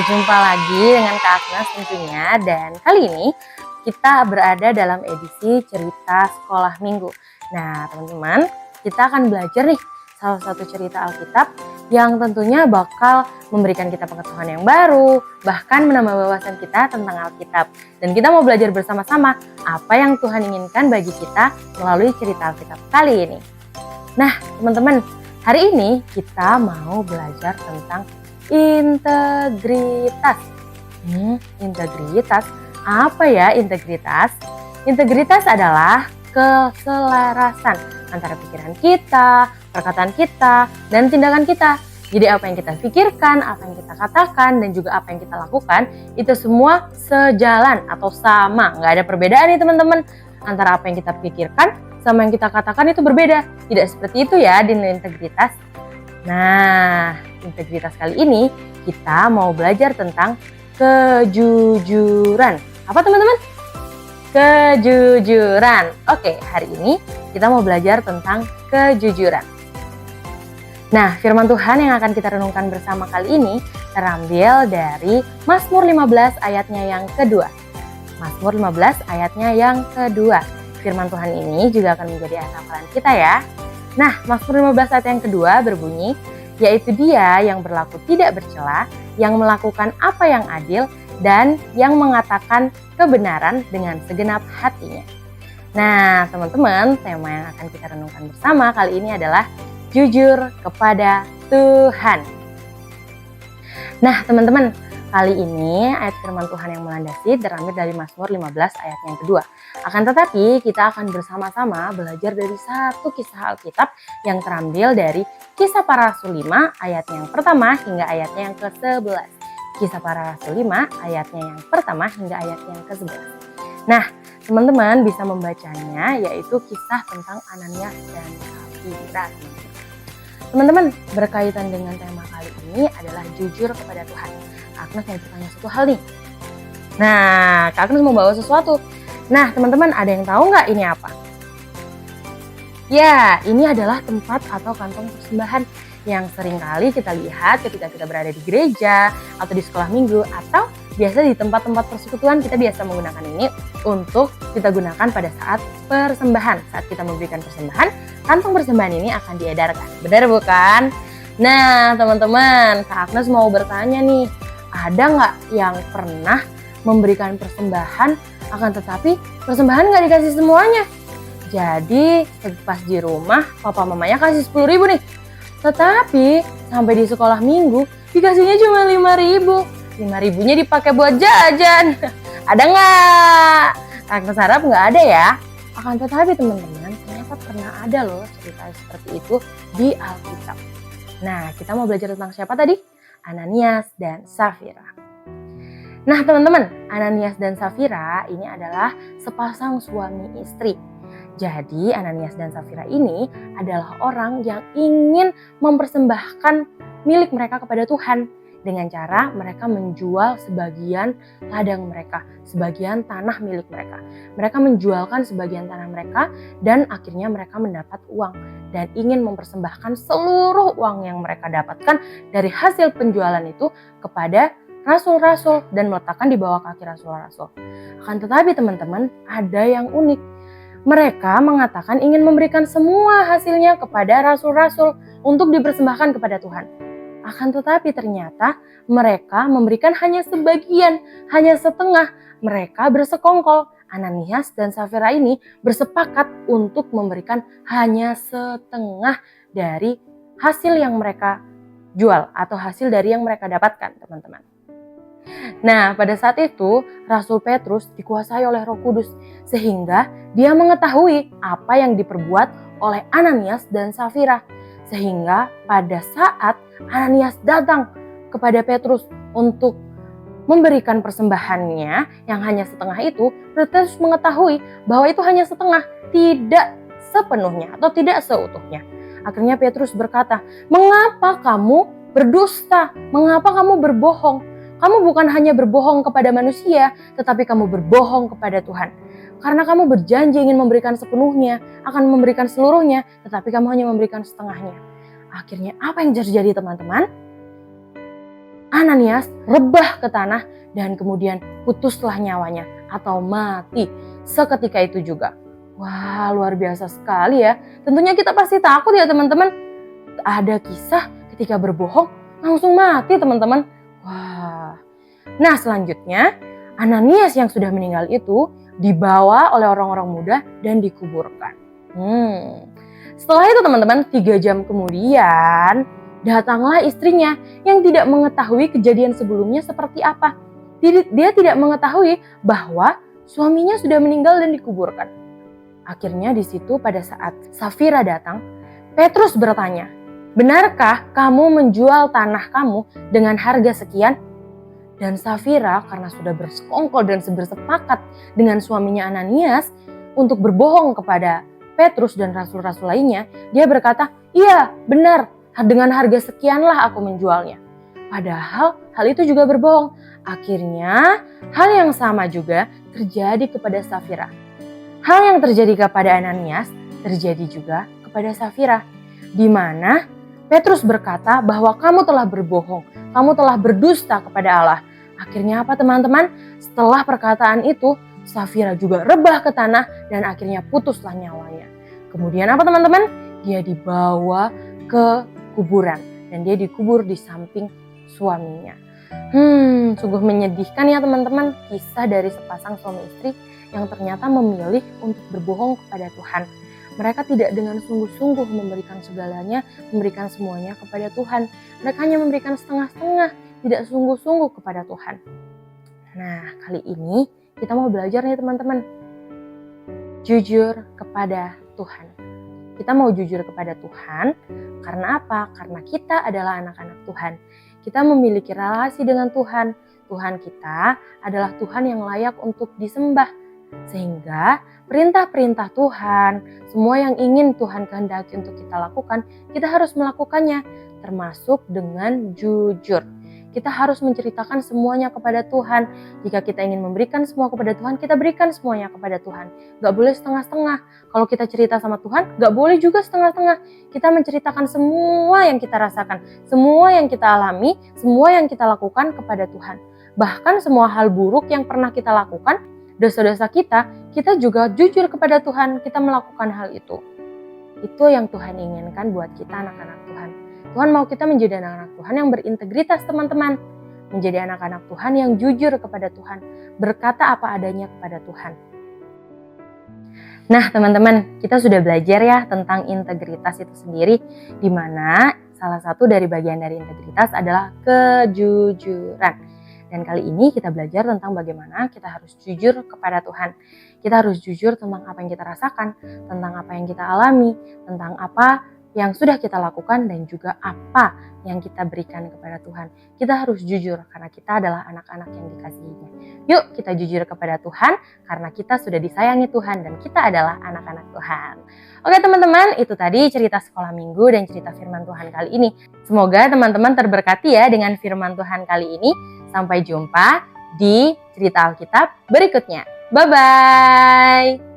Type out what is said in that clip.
Berjumpa lagi dengan Kak Agnes tentunya, dan kali ini kita berada dalam edisi cerita sekolah minggu. Nah teman-teman, kita akan belajar nih salah satu cerita Alkitab yang tentunya bakal memberikan kita pengetahuan yang baru, bahkan menambah wawasan kita tentang Alkitab. Dan kita mau belajar bersama-sama apa yang Tuhan inginkan bagi kita melalui cerita Alkitab kali ini. Nah teman-teman, hari ini kita mau belajar tentang integritas. Integritas, apa ya integritas? Integritas adalah keselarasan antara pikiran kita, perkataan kita, dan tindakan kita. Jadi apa yang kita pikirkan, apa yang kita katakan, dan juga apa yang kita lakukan, itu semua sejalan atau sama. Nggak ada perbedaan nih teman-teman. Antara apa yang kita pikirkan sama yang kita katakan itu berbeda. Tidak seperti itu ya di integritas. Nah, integritas kali ini kita mau belajar tentang kejujuran. Apa teman-teman? Kejujuran. Oke, hari ini kita mau belajar tentang kejujuran. Nah, firman Tuhan yang akan kita renungkan bersama kali ini terambil dari Mazmur 15 ayatnya yang kedua. Mazmur 15 ayatnya yang kedua. Firman Tuhan ini juga akan menjadi hafalan kita ya. Nah, Mazmur 15 ayat yang kedua berbunyi, yaitu Dia yang berlaku tidak bercela, yang melakukan apa yang adil, dan yang mengatakan kebenaran dengan segenap hatinya. Nah, teman-teman, tema yang akan kita renungkan bersama kali ini adalah jujur kepada Tuhan. Nah, teman-teman, kali ini ayat firman Tuhan yang melandasi terambil dari Mazmur 15 ayat yang kedua. Akan tetapi kita akan bersama-sama belajar dari satu kisah Alkitab yang terambil dari Kisah Para Rasul 5 ayat yang pertama hingga ayatnya yang ke-11. Kisah Para Rasul 5 ayatnya yang pertama hingga ayat yang ke-11. Nah, teman-teman bisa membacanya, yaitu kisah tentang Ananias dan Safira. Teman-teman, berkaitan dengan tema kali ini adalah jujur kepada Tuhan. Kak Agnes mau bertanya satu hal nih. Nah, Kak Agnes mau bawa sesuatu. Nah, teman-teman ada yang tahu nggak ini apa? Ya, ini adalah tempat atau kantong persembahan yang seringkali kita lihat ketika kita berada di gereja atau di sekolah minggu, atau biasa di tempat-tempat persekutuan kita biasa menggunakan ini untuk kita gunakan pada saat persembahan. Saat kita memberikan persembahan, kantong persembahan ini akan diedarkan. Benar bukan? Nah, teman-teman, Kak Agnes mau bertanya nih, ada nggak yang pernah memberikan persembahan akan tetapi persembahan nggak dikasih semuanya? Jadi pas di rumah papa mamanya kasih 10.000 nih, tetapi sampai di sekolah minggu dikasihnya cuma 5.000. 5.000-nya dipakai buat jajan. Ada nggak? Agnes harap nggak ada ya. Akan tetapi teman-teman, ternyata pernah ada loh cerita seperti itu di Alkitab. Nah, kita mau belajar tentang siapa tadi? Ananias dan Safira. Nah teman-teman, Ananias dan Safira ini adalah sepasang suami istri. Jadi Ananias dan Safira ini adalah orang yang ingin mempersembahkan milik mereka kepada Tuhan dengan cara mereka menjual sebagian ladang mereka, sebagian tanah milik mereka. Mereka menjualkan sebagian tanah mereka dan akhirnya mereka mendapat uang dan ingin mempersembahkan seluruh uang yang mereka dapatkan dari hasil penjualan itu kepada rasul-rasul dan meletakkan di bawah kaki rasul-rasul. Akan tetapi teman-teman, ada yang unik. Mereka mengatakan ingin memberikan semua hasilnya kepada rasul-rasul untuk dipersembahkan kepada Tuhan. Akan tetapi ternyata mereka memberikan hanya sebagian, hanya setengah. Mereka bersekongkol. Ananias dan Safira ini bersepakat untuk memberikan hanya setengah dari hasil yang mereka jual atau hasil dari yang mereka dapatkan, teman-teman. Nah, pada saat itu Rasul Petrus dikuasai oleh Roh Kudus sehingga dia mengetahui apa yang diperbuat oleh Ananias dan Safira. Sehingga pada saat Ananias datang kepada Petrus untuk memberikan persembahannya yang hanya setengah itu, Petrus mengetahui bahwa itu hanya setengah, tidak sepenuhnya atau tidak seutuhnya. Akhirnya Petrus berkata, "Mengapa kamu berdusta? Mengapa kamu berbohong? Kamu bukan hanya berbohong kepada manusia, tetapi kamu berbohong kepada Tuhan. Karena kamu berjanji ingin memberikan sepenuhnya, akan memberikan seluruhnya, tetapi kamu hanya memberikan setengahnya." Akhirnya apa yang terjadi teman-teman? Ananias rebah ke tanah dan kemudian putuslah nyawanya atau mati seketika itu juga. Wah, luar biasa sekali ya. Tentunya kita pasti takut ya teman-teman. Ada kisah ketika berbohong langsung mati teman-teman. Wah. Nah selanjutnya Ananias yang sudah meninggal itu dibawa oleh orang-orang muda dan dikuburkan. Setelah itu teman-teman 3 jam kemudian datanglah istrinya yang tidak mengetahui kejadian sebelumnya seperti apa. Dia tidak mengetahui bahwa suaminya sudah meninggal dan dikuburkan. Akhirnya di situ pada saat Safira datang, Petrus bertanya, "Benarkah kamu menjual tanah kamu dengan harga sekian?" Dan Safira karena sudah bersekongkol dan bersepakat dengan suaminya Ananias untuk berbohong kepada Petrus dan rasul-rasul lainnya, dia berkata, "Iya, benar, dengan harga sekianlah aku menjualnya." Padahal hal itu juga berbohong. Akhirnya hal yang sama juga terjadi kepada Safira. Hal yang terjadi kepada Ananias terjadi juga kepada Safira, di mana Petrus berkata bahwa kamu telah berbohong, kamu telah berdusta kepada Allah. Akhirnya apa teman-teman? Setelah perkataan itu, Safira juga rebah ke tanah dan akhirnya putuslah nyawanya. Kemudian apa teman-teman? Dia dibawa ke kuburan dan dia dikubur di samping suaminya. Sungguh menyedihkan ya teman-teman, kisah dari sepasang suami istri yang ternyata memilih untuk berbohong kepada Tuhan. Mereka tidak dengan sungguh-sungguh memberikan segalanya, memberikan semuanya kepada Tuhan. Mereka hanya memberikan setengah-setengah, tidak sungguh-sungguh kepada Tuhan. Nah, kali ini kita mau belajar nih teman-teman. Jujur kepada Tuhan. Kita mau jujur kepada Tuhan karena apa? Karena kita adalah anak-anak Tuhan. Kita memiliki relasi dengan Tuhan. Tuhan kita adalah Tuhan yang layak untuk disembah. Sehingga perintah-perintah Tuhan, semua yang ingin Tuhan kehendaki untuk kita lakukan, kita harus melakukannya, termasuk dengan jujur. Kita harus menceritakan semuanya kepada Tuhan. Jika kita ingin memberikan semua kepada Tuhan, kita berikan semuanya kepada Tuhan. Gak boleh setengah-setengah. Kalau kita cerita sama Tuhan, gak boleh juga setengah-setengah. Kita menceritakan semua yang kita rasakan, semua yang kita alami, semua yang kita lakukan kepada Tuhan. Bahkan semua hal buruk yang pernah kita lakukan, dosa-dosa kita juga jujur kepada Tuhan, kita melakukan hal itu. Itu yang Tuhan inginkan buat kita anak-anak Tuhan. Tuhan mau kita menjadi anak-anak Tuhan yang berintegritas teman-teman. Menjadi anak-anak Tuhan yang jujur kepada Tuhan. Berkata apa adanya kepada Tuhan. Nah teman-teman, kita sudah belajar ya tentang integritas itu sendiri. Di mana salah satu dari bagian dari integritas adalah kejujuran. Dan kali ini kita belajar tentang bagaimana kita harus jujur kepada Tuhan. Kita harus jujur tentang apa yang kita rasakan, tentang apa yang kita alami, tentang apa yang sudah kita lakukan dan juga apa yang kita berikan kepada Tuhan. Kita harus jujur karena kita adalah anak-anak yang dikasihinya. Yuk kita jujur kepada Tuhan karena kita sudah disayangi Tuhan dan kita adalah anak-anak Tuhan. Oke teman-teman, itu tadi cerita sekolah minggu dan cerita firman Tuhan kali ini. Semoga teman-teman terberkati ya dengan firman Tuhan kali ini. Sampai jumpa di cerita Alkitab berikutnya. Bye-bye.